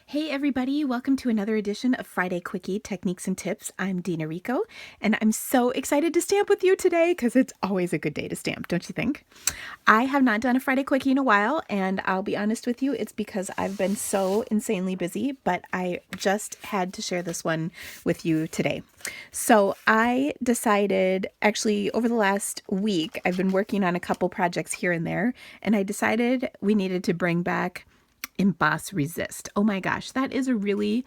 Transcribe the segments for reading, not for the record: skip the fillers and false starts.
Hey everybody, welcome to another edition of Friday Quickie Techniques and Tips. I'm Dina Rico, and I'm so excited to stamp with you today because it's always a good day to stamp, don't you think? I have not done a Friday Quickie in a while, and I'll be honest with you, it's because I've been so insanely busy, but I just had to share this one with you today. So I decided, actually over the last week, I've been working on a couple projects here and there, and I decided we needed to bring back Emboss Resist. Oh my gosh, that is a really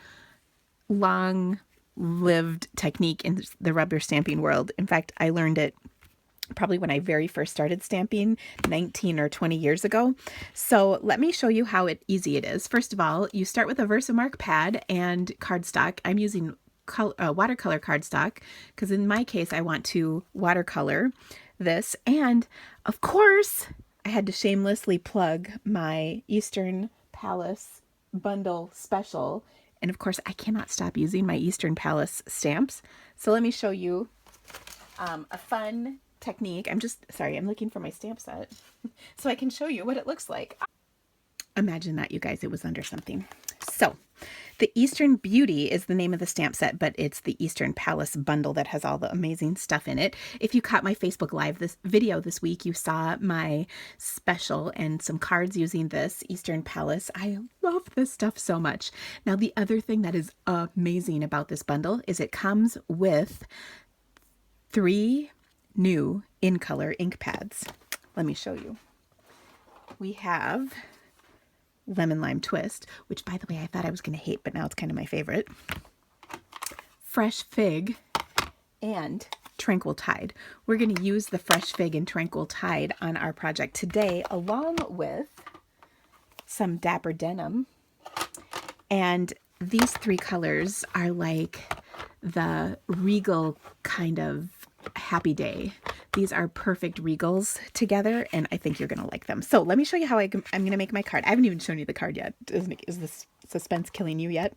long-lived technique in the rubber stamping world. In fact, I learned it probably when I very first started stamping 19 or 20 years ago. So let me show you how easy it is. First of all, you start with a Versamark pad and cardstock. I'm using watercolor cardstock because in my case, I want to watercolor this. And of course, I had to shamelessly plug my Eastern Palace bundle special. And of course, I cannot stop using my Eastern Palace stamps. So let me show you a fun technique. I'm looking for my stamp set so I can show you what it looks like. Imagine that, you guys, it was under something. So the Eastern Beauty is the name of the stamp set, but it's the Eastern Palace bundle that has all the amazing stuff in it. If you caught my Facebook Live video this week, you saw my special and some cards using this Eastern Palace. I love this stuff so much. Now, the other thing that is amazing about this bundle is it comes with 3 new in color ink pads. Let me show you. We have Lemon Lime Twist, which by the way I thought I was going to hate, but now it's kind of my favorite. Fresh Fig and Tranquil Tide. We're going to use the Fresh Fig and Tranquil Tide on our project today, along with some Dapper Denim. And these 3 colors are like the regal kind of happy day. These are perfect regals together, and I think you're going to like them. So let me show you how I'm going to make my card. I haven't even shown you the card yet. Is this suspense killing you yet?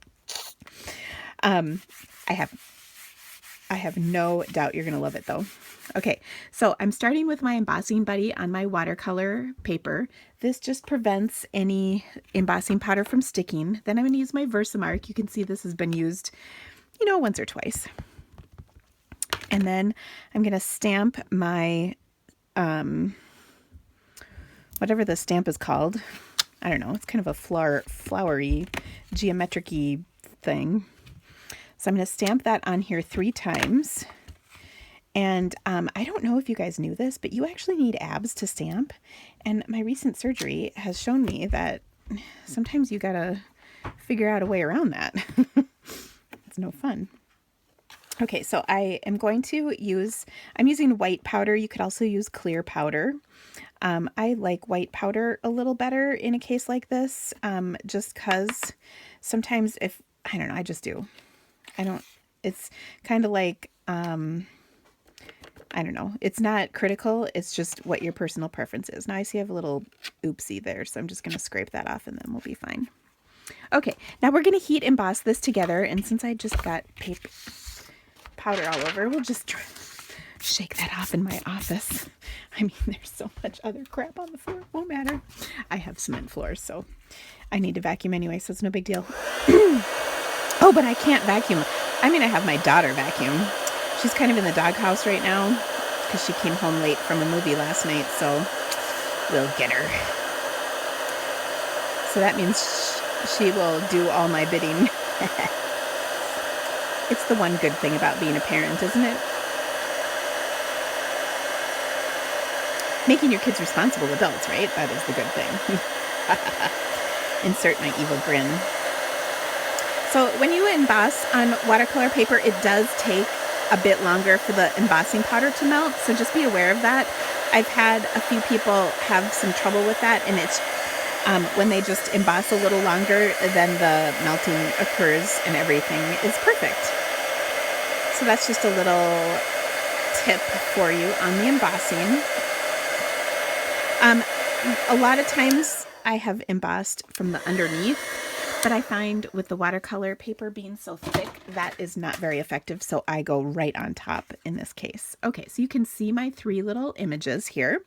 I have no doubt you're going to love it, though. Okay, so I'm starting with my embossing buddy on my watercolor paper. This just prevents any embossing powder from sticking. Then I'm going to use my Versamark. You can see this has been used, once or twice. And then I'm going to stamp my, whatever the stamp is called. I don't know. It's kind of a flowery, geometric-y thing. So I'm going to stamp that on here 3 times. And I don't know if you guys knew this, but you actually need abs to stamp. And my recent surgery has shown me that sometimes you got to figure out a way around that. It's no fun. Okay, so I am going to I'm using white powder. You could also use clear powder. I like white powder a little better in a case like this, just because sometimes I don't know, I just do. It's kind of like, I don't know, it's not critical. It's just what your personal preference is. Now I see I have a little oopsie there, so I'm just going to scrape that off and then we'll be fine. Okay, now we're going to heat emboss this together, and since I just got powder all over, we'll just shake that off in my office. I mean, there's so much other crap on the floor, it won't matter. I have cement floors, so I need to vacuum anyway, so it's no big deal. Oh, but I can't vacuum. I have my daughter vacuum. She's kind of in the doghouse right now because she came home late from a movie last night, so we'll get her. So that means she will do all my bidding. It's the one good thing about being a parent, isn't it? Making your kids responsible adults, right? That is the good thing. Insert my evil grin. So when you emboss on watercolor paper, it does take a bit longer for the embossing powder to melt, so just be aware of that. I've had a few people have some trouble with that, and it's when they just emboss a little longer, then the melting occurs and everything is perfect. So that's just a little tip for you on the embossing. A lot of times I have embossed from the underneath, but I find with the watercolor paper being so thick, that is not very effective, so I go right on top in this case. Okay, so you can see my 3 little images here,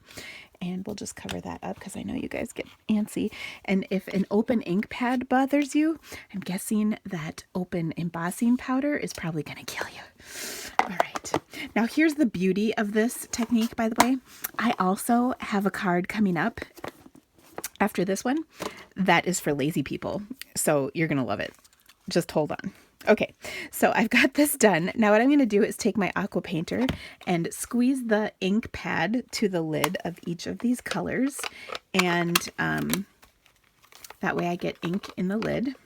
And we'll just cover that up because I know you guys get antsy. And if an open ink pad bothers you, I'm guessing that open embossing powder is probably going to kill you. All right. Now here's the beauty of this technique, by the way. I also have a card coming up after this one that is for lazy people. So you're going to love it. Just hold on. Okay, so I've got this done. Now what I'm going to do is take my aqua painter and squeeze the ink pad to the lid of each of these colors. And that way I get ink in the lid.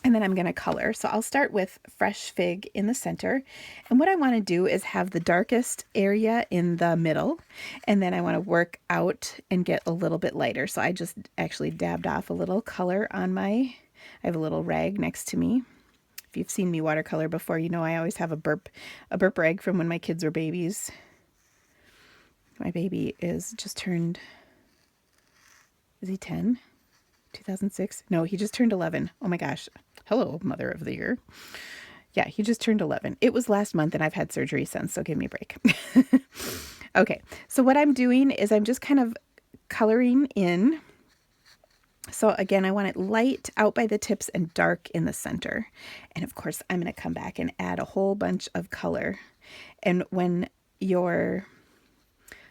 And then I'm going to color. So I'll start with Fresh Fig in the center. And what I want to do is have the darkest area in the middle. And then I want to work out and get a little bit lighter. So I just actually dabbed off a little color on I have a little rag next to me. If you've seen me watercolor before, you know I always have a burp rag from when my kids were babies. My baby is just turned, is he 10? 2006? No, he just turned 11. Oh my gosh. Hello, Mother of the Year. Yeah, he just turned 11. It was last month and I've had surgery since, so give me a break. Okay, so what I'm doing is I'm just kind of coloring in. So again, I want it light out by the tips and dark in the center. And of course, I'm going to come back and add a whole bunch of color. And when your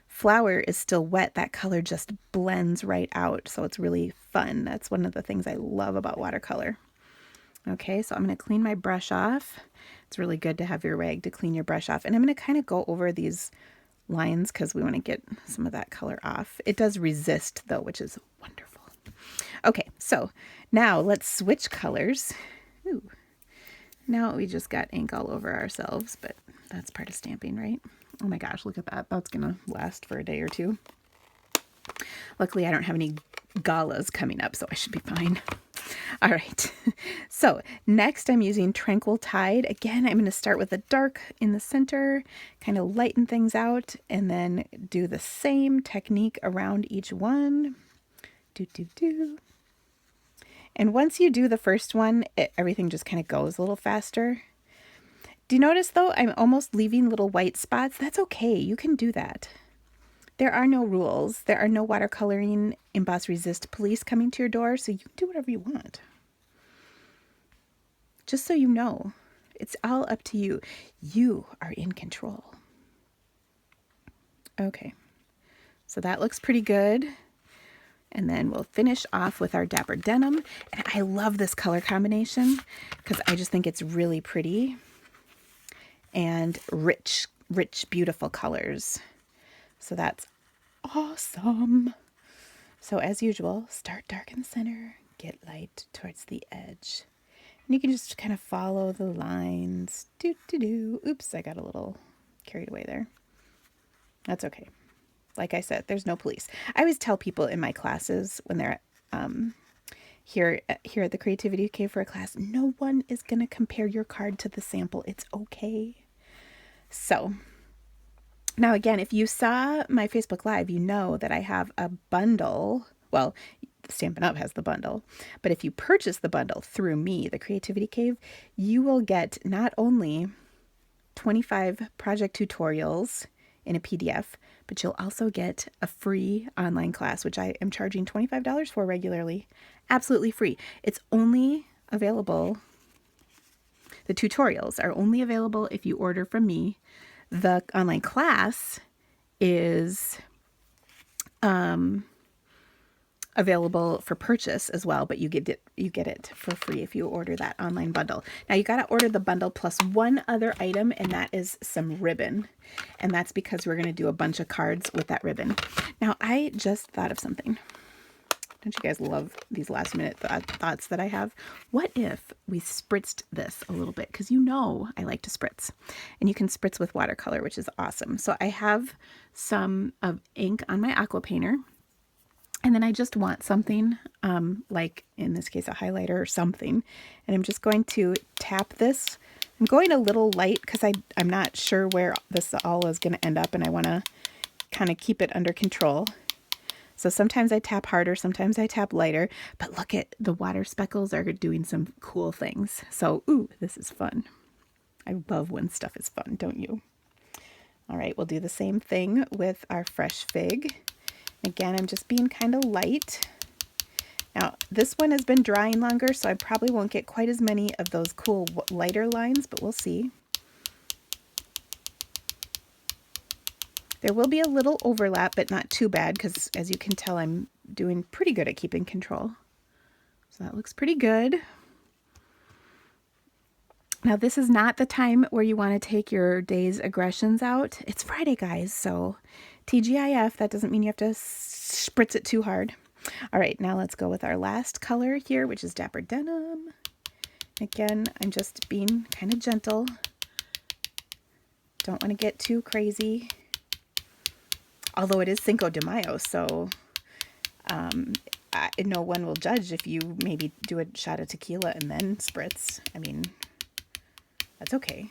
flower is still wet, that color just blends right out. So it's really fun. That's one of the things I love about watercolor. Okay, so I'm going to clean my brush off. It's really good to have your rag to clean your brush off. And I'm going to kind of go over these lines because we want to get some of that color off. It does resist though, which is wonderful. Okay, so now let's switch colors. Ooh. Now we just got ink all over ourselves, but that's part of stamping, right? Oh my gosh, look at that. That's gonna last for a day or two. Luckily, I don't have any galas coming up, so I should be fine. All right, so next I'm using Tranquil Tide. Again, I'm going to start with the dark in the center, kind of lighten things out, and then do the same technique around each one. And once you do the first one, everything just kind of goes a little faster. Do you notice though, I'm almost leaving little white spots? That's okay. You can do that. There are no rules. There are no watercoloring Emboss Resist police coming to your door, so you can do whatever you want. Just so you know, it's all up to you. You are in control. Okay, so that looks pretty good. And then we'll finish off with our Dapper Denim. And I love this color combination because I just think it's really pretty and rich, beautiful colors. So that's awesome. So as usual, start dark in the center, get light towards the edge. And you can just kind of follow the lines. Oops, I got a little carried away there. That's okay. Like I said, there's no police. I always tell people in my classes when they're here at the Creativity Cave for a class, no one is going to compare your card to the sample. It's okay. So now again, if you saw my Facebook Live, you know that I have a bundle. Well, Stampin' Up! Has the bundle. But if you purchase the bundle through me, the Creativity Cave, you will get not only 25 project tutorials in a PDF, but you'll also get a free online class, which I am charging $25 for regularly. Absolutely free. It's only available, the tutorials are only available if you order from me. The online class is available for purchase as well, but you get it for free if you order that online bundle. Now you got to order the bundle plus one other item, and that is some ribbon. And that's because we're going to do a bunch of cards with that ribbon. Now I just thought of something. Don't you guys love these last minute thoughts that I have? What if we spritzed this a little bit? Because you know I like to spritz. And you can spritz with watercolor, which is awesome. So I have some of ink on my aqua painter. And then I just want something, like in this case, a highlighter or something. And I'm just going to tap this. I'm going a little light because I'm not sure where this all is going to end up. And I want to kind of keep it under control. So sometimes I tap harder, sometimes I tap lighter. But look at the water speckles are doing some cool things. So, ooh, this is fun. I love when stuff is fun, don't you? All right, we'll do the same thing with our fresh fig. Again, I'm just being kind of light. Now, this one has been drying longer, so I probably won't get quite as many of those cool lighter lines, but we'll see. There will be a little overlap, but not too bad, because as you can tell, I'm doing pretty good at keeping control. So that looks pretty good. Now, this is not the time where you want to take your day's aggressions out. It's Friday, guys, so TGIF, that doesn't mean you have to spritz it too hard. All right, now let's go with our last color here, which is Dapper Denim. Again, I'm just being kind of gentle. Don't want to get too crazy. Although it is Cinco de Mayo, so no one will judge if you maybe do a shot of tequila and then spritz. I mean, that's okay.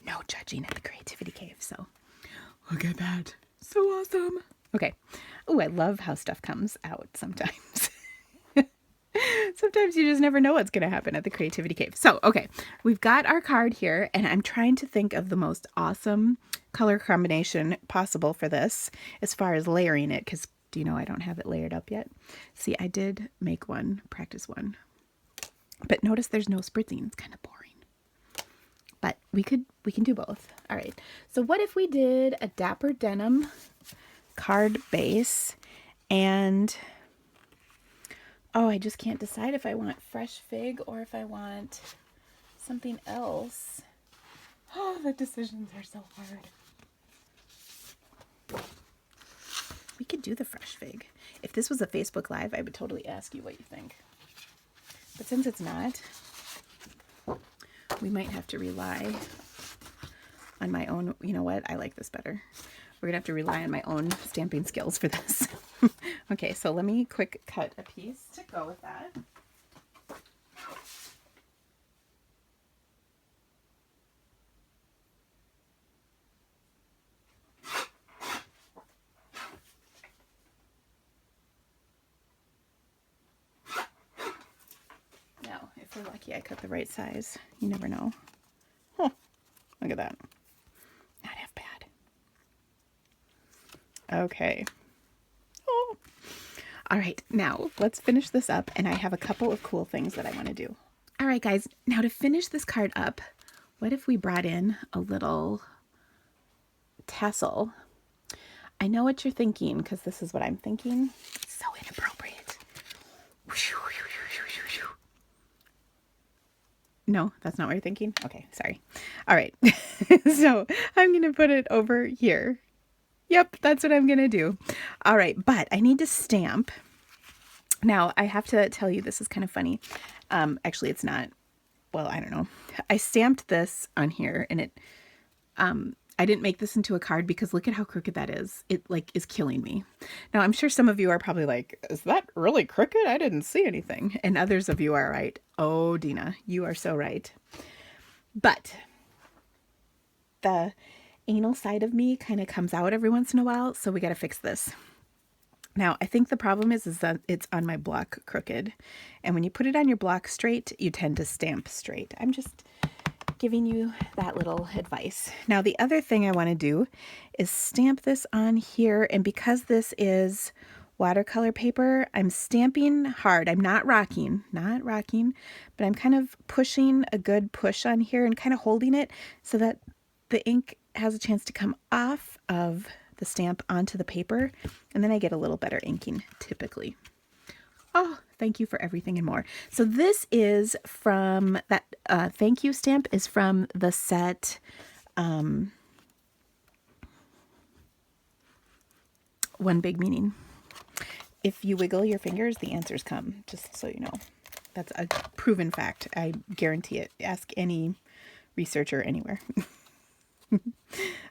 No judging at the Creativity Cave, so look at that. So awesome. Okay. Oh, I love how stuff comes out sometimes. Sometimes you just never know what's going to happen at the Creativity Cave. So, okay, we've got our card here, and I'm trying to think of the most awesome color combination possible for this as far as layering it, because, do you know, I don't have it layered up yet. See, I did make one, practice one. But notice there's no spritzing. It's kind of boring. But we can do both. All right, so what if we did a Dapper Denim card base and... oh, I just can't decide if I want fresh fig or if I want something else. Oh, the decisions are so hard. We could do the fresh fig. If this was a Facebook Live, I would totally ask you what you think. But since it's not, we might have to rely on my own. You know what? I like this better. We're going to have to rely on my own stamping skills for this. Okay, so let me quick cut a piece to go with that. Now, if we're lucky, I cut the right size. You never know. Oh, look at that. Not half bad. Okay. Oh. All right, now let's finish this up, and I have a couple of cool things that I want to do. All right, guys, now to finish this card up, what if we brought in a little tassel? I know what you're thinking, because this is what I'm thinking. It's so inappropriate. No, that's not what you're thinking? Okay, sorry. All right, so I'm going to put it over here. Yep, that's what I'm going to do. All right, but I need to stamp. Now, I have to tell you, this is kind of funny. Actually, it's not. Well, I don't know. I stamped this on here, and it, I didn't make this into a card because look at how crooked that is. It, like, is killing me. Now, I'm sure some of you are probably like, is that really crooked? I didn't see anything. And others of you are right. Oh, Dina, you are so right. But the anal side of me kind of comes out every once in a while, so we got to fix this. Now, I think the problem is that it's on my block crooked, and when you put it on your block straight, you tend to stamp straight. I'm just giving you that little advice. Now, the other thing I want to do is stamp this on here, and because this is watercolor paper, I'm stamping hard. I'm not rocking, but I'm kind of pushing a good push on here and kind of holding it so that the ink has a chance to come off of the stamp onto the paper, and then I get a little better inking typically. Oh, thank you for everything and more. So this is from that thank you stamp is from the set One Big Meaning. If you wiggle your fingers, the answers come, just so you know. That's a proven fact. I guarantee it. Ask any researcher anywhere.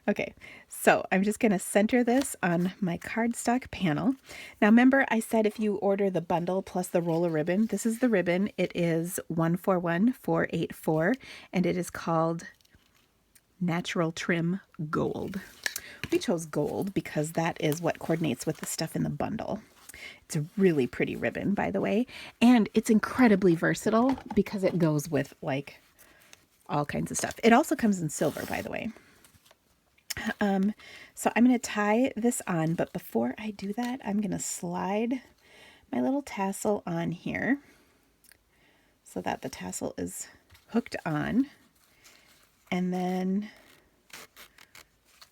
Okay, so I'm just going to center this on my cardstock panel. Now remember I said if you order the bundle plus the roll of ribbon, this is the ribbon. It is 141484 and it is called Natural Trim Gold. We chose gold because that is what coordinates with the stuff in the bundle. It's a really pretty ribbon, by the way, and it's incredibly versatile because it goes with like all kinds of stuff. It also comes in silver, by the way. So I'm going to tie this on, but before I do that, I'm going to slide my little tassel on here so that the tassel is hooked on. And then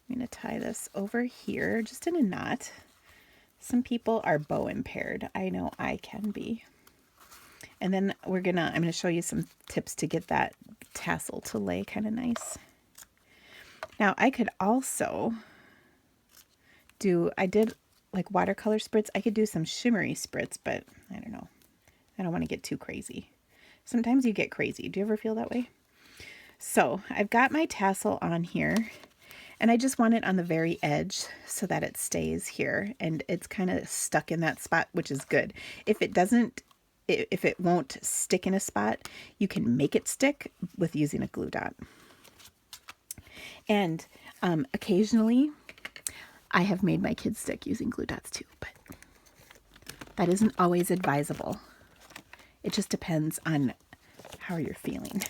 I'm going to tie this over here just in a knot. Some people are bow impaired. I know I can be. And then I'm going to show you some tips to get that tassel to lay kind of nice. Now I could also I did like watercolor spritz. I could do some shimmery spritz, but I don't know. I don't want to get too crazy. Sometimes you get crazy. Do you ever feel that way? So I've got my tassel on here, and I just want it on the very edge so that it stays here and it's kind of stuck in that spot, which is good. If it won't stick in a spot, you can make it stick with using a glue dot. And occasionally I have made my kids stick using glue dots too, but that isn't always advisable. It just depends on how you're feeling.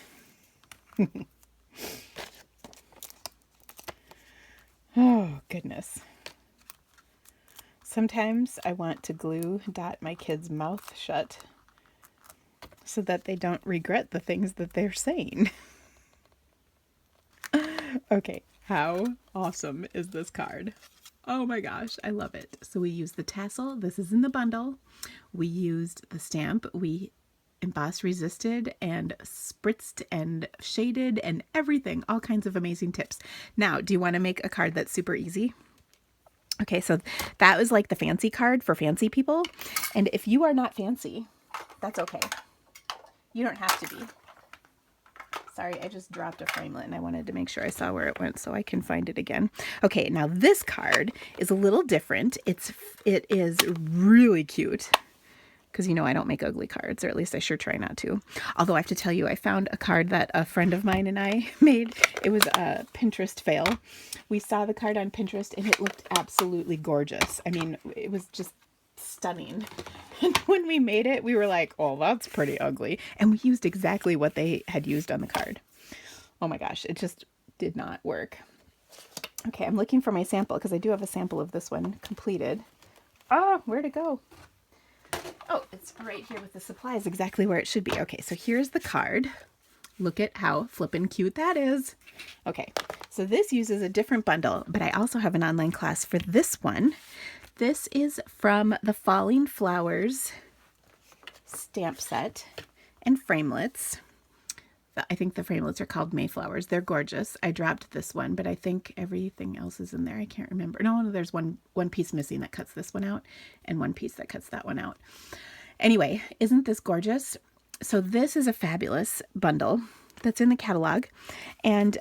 Oh, goodness. Sometimes I want to glue dot my kids' mouth shut so that they don't regret the things that they're saying. Okay, how awesome is this card? Oh my gosh, I love it. So we used the tassel. This is in the bundle. We used the stamp. We embossed, resisted, and spritzed and shaded and everything. All kinds of amazing tips. Now, do you want to make a card that's super easy? Okay, so that was like the fancy card for fancy people. And if you are not fancy, that's okay. You don't have to be. Sorry, I just dropped a framelit and I wanted to make sure I saw where it went so I can find it again. Okay, now this card is a little different. It is really cute because, you know, I don't make ugly cards, or at least I sure try not to. Although I have to tell you, I found a card that a friend of mine and I made. It was a Pinterest fail. We saw the card on Pinterest and it looked absolutely gorgeous. I mean, it was just stunning. And when we made it, we were like, oh, that's pretty ugly. And we used exactly what they had used on the card. Oh my gosh, it just did not work. Okay, I'm looking for my sample because I do have a sample of this one completed. Oh, where'd it go? Oh, it's right here with the supplies, exactly where it should be. Okay, so here's the card. Look at how flippin' cute that is. Okay, so this uses a different bundle, but I also have an online class for this one. This is from the Falling Flowers stamp set and framelits. I think the framelits are called Mayflowers. They're gorgeous. I dropped this one, but I think everything else is in there. I can't remember. No, there's one piece missing that cuts this one out and one piece that cuts that one out. Anyway, isn't this gorgeous? So this is a fabulous bundle that's in the catalog. And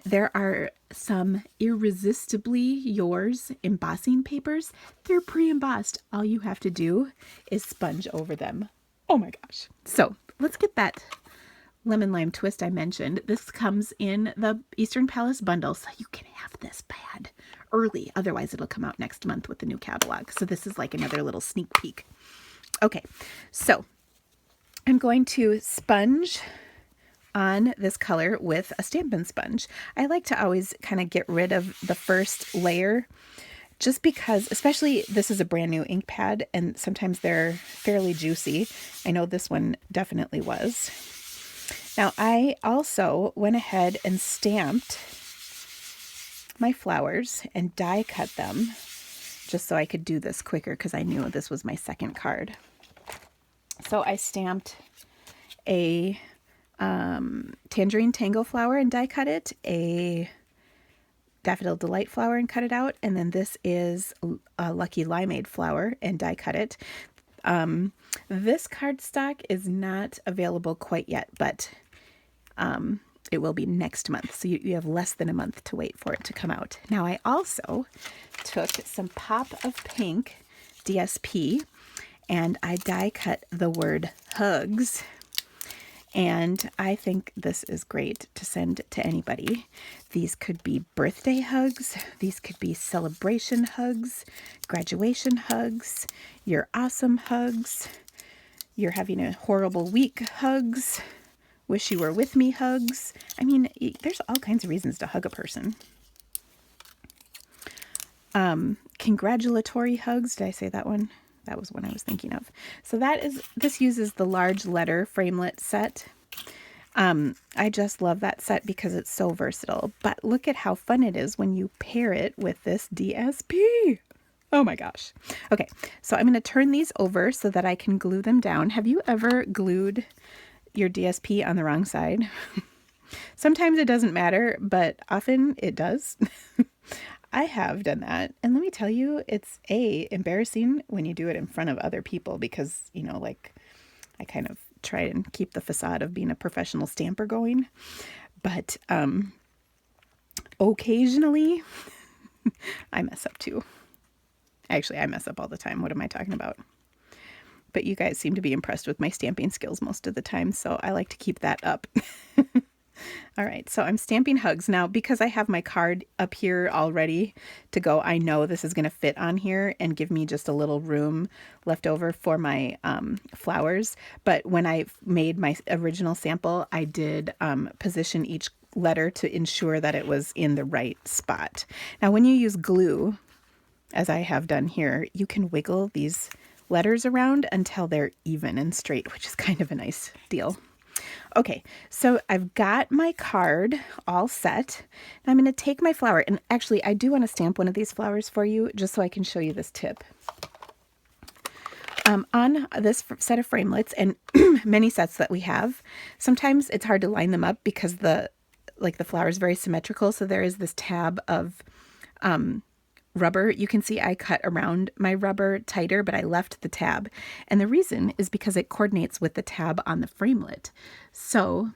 there are some Irresistibly Yours embossing papers. They're pre-embossed. All you have to do is sponge over them. Oh my gosh. So let's get that lemon lime twist I mentioned. This comes in the Eastern Palace bundle, so you can have this bad early. Otherwise, it'll come out next month with the new catalog. So this is like another little sneak peek. Okay, so I'm going to sponge on this color with a Stampin' Sponge. I like to always kind of get rid of the first layer just because, especially this is a brand new ink pad and sometimes they're fairly juicy. I know this one definitely was. Now I also went ahead and stamped my flowers and die cut them just so I could do this quicker because I knew this was my second card. So I stamped a Tangerine Tango flower and die cut it, a Daffodil Delight flower and cut it out, and then this is a Lucky Limeade flower and die cut it. This cardstock is not available quite yet, but it will be next month, so you have less than a month to wait for it to come out. Now I also took some Pop of Pink DSP and I die cut the word hugs. And I think this is great to send to anybody. These could be birthday hugs. These could be celebration hugs, graduation hugs, your awesome hugs, you're having a horrible week hugs, wish you were with me hugs. I mean, there's all kinds of reasons to hug a person. congratulatory hugs. Did I say that one? That was one I was thinking of. So this uses the large letter framelit set. I just love that set because it's so versatile. But look at how fun it is when you pair it with this DSP. Oh my gosh. Okay, so I'm going to turn these over so that I can glue them down. Have you ever glued your DSP on the wrong side? Sometimes it doesn't matter, but often it does. I have done that. And let me tell you, it's embarrassing when you do it in front of other people because, you know, like I kind of try and keep the facade of being a professional stamper going. But occasionally I mess up too. Actually, I mess up all the time. What am I talking about? But you guys seem to be impressed with my stamping skills most of the time, so I like to keep that up. All right, so I'm stamping hugs. Now, because I have my card up here all ready to go, I know this is going to fit on here and give me just a little room left over for my flowers. But when I made my original sample, I did position each letter to ensure that it was in the right spot. Now, when you use glue, as I have done here, you can wiggle these letters around until they're even and straight, which is kind of a nice deal. Okay, so I've got my card all set. I'm going to take my flower, and actually I do want to stamp one of these flowers for you just so I can show you this tip. On this set of framelits and many sets that we have, sometimes it's hard to line them up because the flower is very symmetrical, so there is this tab of rubber. You can see I cut around my rubber tighter, but I left the tab. And the reason is because it coordinates with the tab on the framelit. So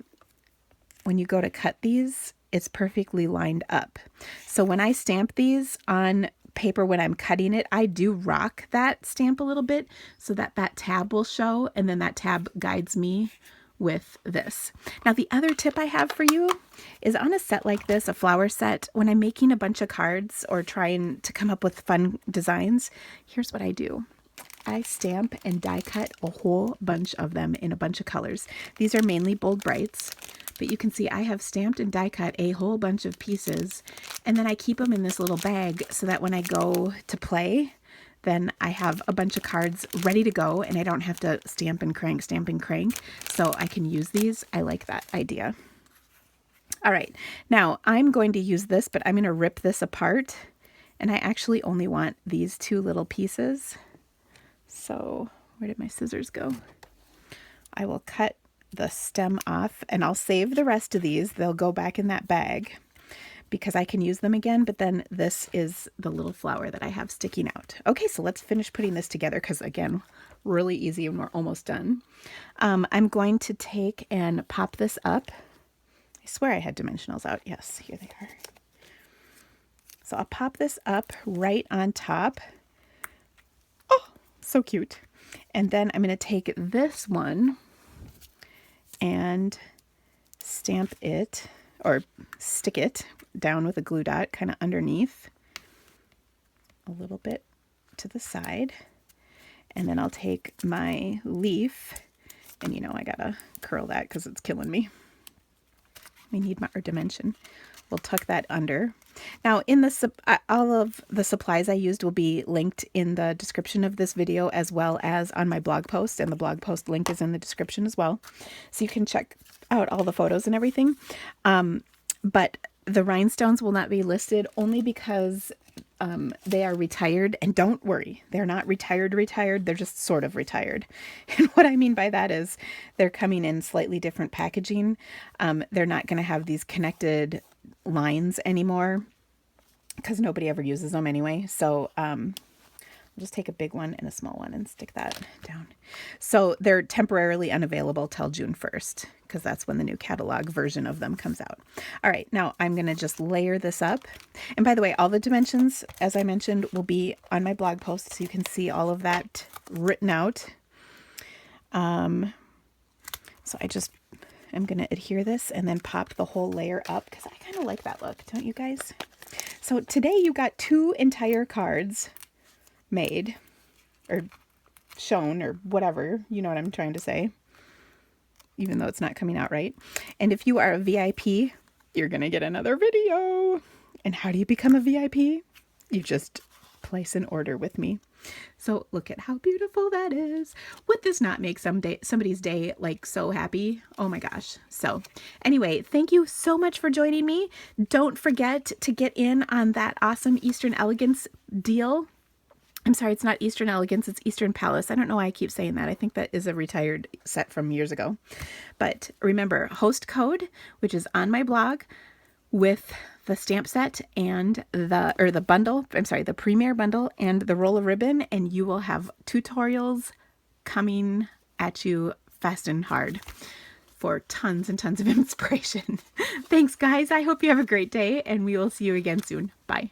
when you go to cut these, it's perfectly lined up. So when I stamp these on paper when I'm cutting it, I do rock that stamp a little bit so that that tab will show, and then that tab guides me with this. Now, the other tip I have for you is on a set like this, a flower set, when I'm making a bunch of cards or trying to come up with fun designs, here's what I do. I stamp and die cut a whole bunch of them in a bunch of colors. These are mainly Bold Brights, but you can see I have stamped and die cut a whole bunch of pieces, and then I keep them in this little bag so that when I go to play, then I have a bunch of cards ready to go and I don't have to stamp and crank, so I can use these. I like that idea. All right, now I'm going to use this, but I'm going to rip this apart, and I actually only want these two little pieces. So where did my scissors go? I will cut the stem off, and I'll save the rest of these. They'll go back in that bag because I can use them again, but then this is the little flower that I have sticking out. Okay, so let's finish putting this together because, again, really easy and we're almost done. I'm going to take and pop this up. I swear I had dimensionals out. Yes, here they are. So I'll pop this up right on top. Oh, so cute. And then I'm going to take this one and stamp it or stick it down with a glue dot kind of underneath a little bit to the side. And then I'll take my leaf, and you know I gotta curl that because it's killing me. We need our dimension. We'll tuck that under. Now, in the all of the supplies I used will be linked in the description of this video as well as on my blog post, and the blog post link is in the description as well, so you can check out all the photos and everything. But the rhinestones will not be listed only because they are retired, and don't worry, they're not retired, they're just sort of retired. And what I mean by that is they're coming in slightly different packaging. They're not going to have these connected lines anymore because nobody ever uses them anyway. So I'll just take a big one and a small one and stick that down. So they're temporarily unavailable till June 1st because that's when the new catalog version of them comes out. All right, now I'm going to just layer this up. And by the way, all the dimensions, as I mentioned, will be on my blog post, so you can see all of that written out. So I'm going to adhere this and then pop the whole layer up because I kind of like that look, don't you guys? So today you got 2 entire cards made or shown or whatever, you know what I'm trying to say, even though it's not coming out right. And if you are a VIP, you're going to get another video. And how do you become a VIP? You just place an order with me. So look at how beautiful that is. Would this not make somebody's day like so happy? Oh my gosh. So anyway, thank you so much for joining me. Don't forget to get in on that awesome Eastern Elegance deal. I'm sorry, it's not Eastern Elegance, it's Eastern Palace. I don't know why I keep saying that. I think that is a retired set from years ago. But remember, host code, which is on my blog, with the stamp set and the bundle, I'm sorry, the Premier bundle and the roll of ribbon, and you will have tutorials coming at you fast and hard for tons and tons of inspiration. Thanks, guys. I hope you have a great day, and we will see you again soon. Bye.